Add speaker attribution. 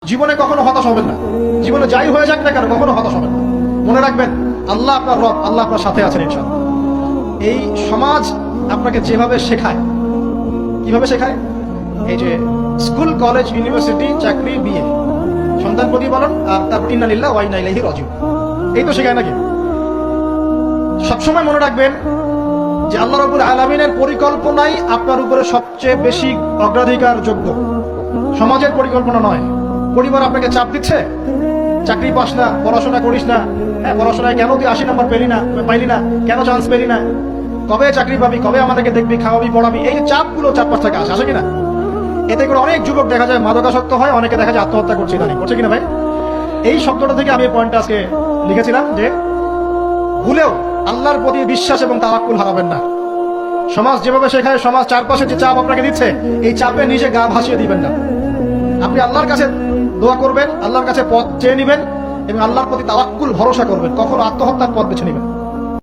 Speaker 1: জীবনে কখনো হতাশ হবেন না। জীবনে যাই হয়ে যাক না কেন কখনো হতাশ হবেন না। মনে রাখবেন আল্লাহ আপনার রব, আল্লাহ আপনার সাথে আছেন ইনশাআল্লাহ। এই সমাজ আপনাকে যেভাবে শেখায়, কিভাবে শেখায়, এই যে স্কুল, কলেজ, ইউনিভার্সিটি, চাকরি, বিয়ে, সন্তান প্রতিপালন আর তার ইন্না লিল্লাহি ওয়া ইন্না ইলাইহি রাজিউন, এই তো শেখায় নাকি? সবসময় মনে রাখবেন যে আল্লাহ রাব্বুল আলামিনের পরিকল্পনাই আপনার উপরে সবচেয়ে বেশি অগ্রাধিকার যোগ্য, সমাজের পরিকল্পনা নয়। পরিবার আপনাকে চাপ দিচ্ছে, চাকরি পাস না, পড়াশোনা করিস না, হ্যাঁ পড়াশোনায় কেন তুই 80 নম্বর পাইলি না, কেন চান্স পেলি না, কবে চাকরি পাবি, কবে আমাদেরকে দেখবি, খাওয়াবি, পড়াবি, এই চাপগুলো চারপাশ থেকে আসে কিনা? এতে করে অনেক যুবক দেখা যায় মাদকাসক্ত হয়, অনেকে দেখা যায় আত্মহত্যা করছে, ইদানিং করছে কিনা ভাই? এই শব্দটা থেকে আমি এই পয়েন্টটা আজকে লিখেছিলাম যে ভুলেও আল্লাহর প্রতি বিশ্বাস এবং তাওয়াক্কুল হারাবেন না। সমাজ যেভাবে শেখায়, সমাজ চারপাশে যে চাপ আপনাকে দিচ্ছে, এই চাপে নিজে গা ভাসিয়ে দিবেন না। আপনি আল্লাহর কাছে দোয়া করবেন, আল্লাহর কাছে পথ চেয়ে নিবেন এবং আল্লাহর প্রতি তাওয়াক্কুল ভরসা করবেন, কখনো আত্মহত্যার পথ বেছে নিবেন।